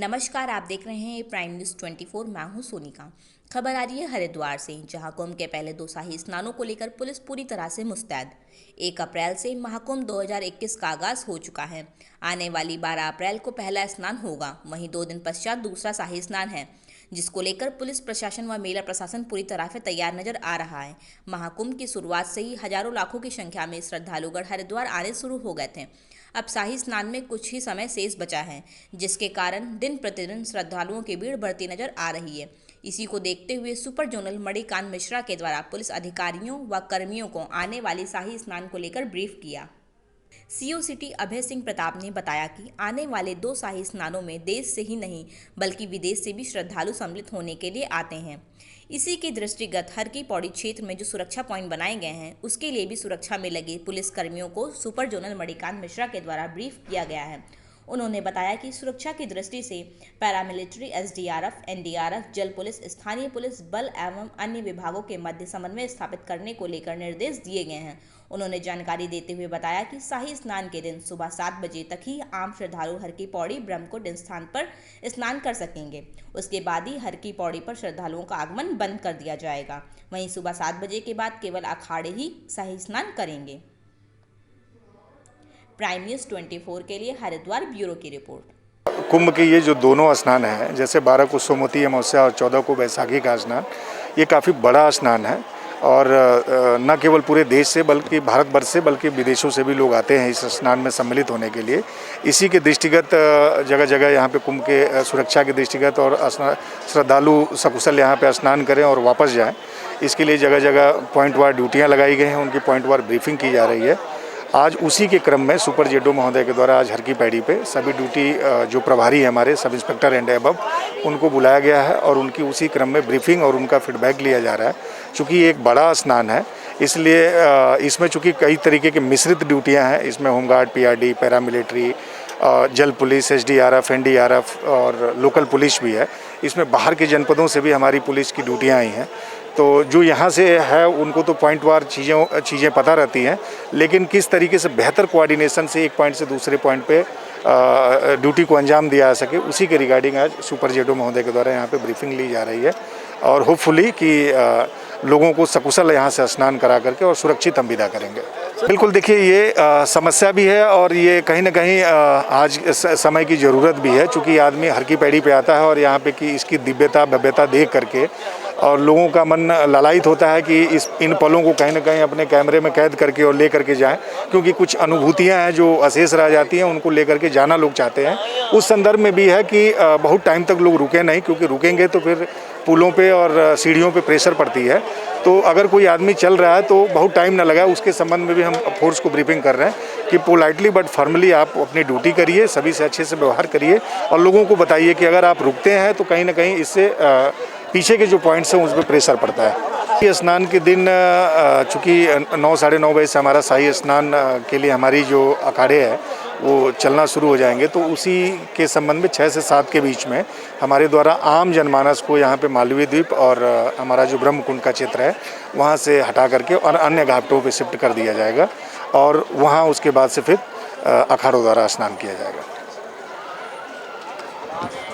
नमस्कार, आप देख रहे हैं प्राइम न्यूज़ 24। मैं हूं सोनिका। खबर आ रही है हरिद्वार से, जहां कुंभ के पहले 2 शाही स्नानों को लेकर पुलिस पूरी तरह से मुस्तैद। 1 अप्रैल से महाकुंभ 2021 का आगाज हो चुका है। आने वाली 12 अप्रैल को पहला स्नान होगा, वहीं 2 दिन पश्चात दूसरा शाही स्नान है, जिसको लेकर पुलिस प्रशासन व मेला प्रशासन पूरी तरह से तैयार नजर आ रहा है। महाकुंभ की शुरुआत से ही हजारों लाखों की संख्या में श्रद्धालुगण हरिद्वार आने शुरू हो गए थे। अब शाही स्नान में कुछ ही समय शेष बचा है, जिसके कारण दिन प्रतिदिन श्रद्धालुओं की भीड़ बढ़ती नजर आ रही है। इसी को देखते हुए सुपर जोनल मणिकांत मिश्रा के द्वारा पुलिस अधिकारियों व कर्मियों को आने वाली शाही स्नान को लेकर ब्रीफ किया। सीओ सिटी अभय सिंह प्रताप ने बताया कि आने वाले 2 शाही स्नानों में देश से ही नहीं बल्कि विदेश से भी श्रद्धालु सम्मिलित होने के लिए आते हैं। इसी के दृष्टिगत हर की पौड़ी क्षेत्र में जो सुरक्षा पॉइंट बनाए गए हैं, उसके लिए भी सुरक्षा में लगे पुलिस कर्मियों को सुपर जोनल मणिकांत मिश्रा के द्वारा ब्रीफ किया गया है। उन्होंने बताया कि सुरक्षा की दृष्टि से पैरामिलिट्री, एसडीआरएफ, एनडीआरएफ, जल पुलिस, स्थानीय पुलिस बल एवं अन्य विभागों के मध्य समन्वय स्थापित करने को लेकर निर्देश दिए गए हैं। उन्होंने जानकारी देते हुए बताया कि शाही स्नान के दिन सुबह 7 बजे तक ही आम श्रद्धालु हर की पौड़ी ब्रह्मकुंड स्थान पर स्नान कर सकेंगे। उसके बाद ही हर की पौड़ी पर श्रद्धालुओं का आगमन बंद कर दिया जाएगा। वहीं सुबह 7 बजे के बाद केवल अखाड़े ही शाही स्नान करेंगे। प्राइम न्यूज़ 24 के लिए हरिद्वार ब्यूरो की रिपोर्ट। कुंभ के ये जो दोनों स्नान हैं, जैसे 12 को सोमवती अमावस्या और 14 को बैसाखी का स्नान, ये काफ़ी बड़ा स्नान है और न केवल पूरे देश से बल्कि भारतवर्ष से बल्कि विदेशों से भी लोग आते हैं इस स्नान में सम्मिलित होने के लिए। इसी के दृष्टिगत जगह जगह यहाँ पे कुंभ के सुरक्षा के दृष्टिगत और श्रद्धालु सकुशल यहाँ पे स्नान करें और वापस जाएं, इसके लिए जगह जगह पॉइंट वार ड्यूटियाँ लगाई गई हैं, उनकी पॉइंट वार ब्रीफिंग की जा रही है। आज उसी के क्रम में सुपर जेडो महोदय के द्वारा आज हर की पैड़ी पे सभी ड्यूटी जो प्रभारी हैं हमारे सब इंस्पेक्टर एंड अबव, उनको बुलाया गया है और उनकी उसी क्रम में ब्रीफिंग और उनका फीडबैक लिया जा रहा है। चूँकि ये एक बड़ा स्नान है, इसलिए इसमें चूँकि कई तरीके की मिश्रित ड्यूटियाँ हैं, इसमें होमगार्ड, पीआरडी, पैरामिलिट्री, जल पुलिस, एसडीआरएफ, एनडीआरएफ और लोकल पुलिस भी है। इसमें बाहर के जनपदों से भी हमारी पुलिस की ड्यूटियाँ आई हैं। तो जो यहाँ से है उनको तो पॉइंट वार चीज़ें पता रहती हैं, लेकिन किस तरीके से बेहतर कोऑर्डिनेशन से एक पॉइंट से दूसरे पॉइंट पे ड्यूटी को अंजाम दिया जा सके, उसी के रिगार्डिंग आज सुपर जेडो महोदय के द्वारा यहाँ पे ब्रीफिंग ली जा रही है और होपफुली कि लोगों को सकुशल यहाँ से स्नान करा करके और सुरक्षित हम विदा करेंगे। बिल्कुल, देखिए ये समस्या भी है और ये कहीं ना कहीं आज समय की ज़रूरत भी है, चूँकि आदमी हर की पैड़ी पे आता है और यहाँ पे कि इसकी दिव्यता भव्यता देख करके और लोगों का मन ललायित होता है कि इन पलों को कहीं ना कहीं अपने कैमरे में कैद करके और ले करके जाएं, क्योंकि कुछ अनुभूतियां हैं जो अशेष रह जाती हैं, उनको ले करके जाना लोग चाहते हैं। उस संदर्भ में भी है कि बहुत टाइम तक लोग रुके नहीं, क्योंकि रुकेंगे तो फिर पुलों पे और सीढ़ियों पे प्रेशर पड़ती है। तो अगर कोई आदमी चल रहा है तो बहुत टाइम ना लगा, उसके संबंध में भी हम फोर्स को ब्रीफिंग कर रहे हैं कि पोलाइटली बट फर्मली आप अपनी ड्यूटी करिए, सभी से अच्छे से व्यवहार करिए और लोगों को बताइए कि अगर आप रुकते हैं तो कहीं ना कहीं इससे पीछे के जो पॉइंट्स हैं उस पर प्रेशर पड़ता है। ये स्नान के दिन चूँकि 9 साढ़े 9 बजे से हमारा शाही स्नान के लिए हमारी जो अखाड़े है वो चलना शुरू हो जाएंगे, तो उसी के संबंध में 6 से 7 के बीच में हमारे द्वारा आम जनमानस को यहाँ पे मालवीय द्वीप और हमारा जो ब्रह्मकुंड का क्षेत्र है वहाँ से हटा करके और अन्य घाटों पे शिफ्ट कर दिया जाएगा और वहाँ उसके बाद से फिर अखाड़ों द्वारा स्नान किया जाएगा।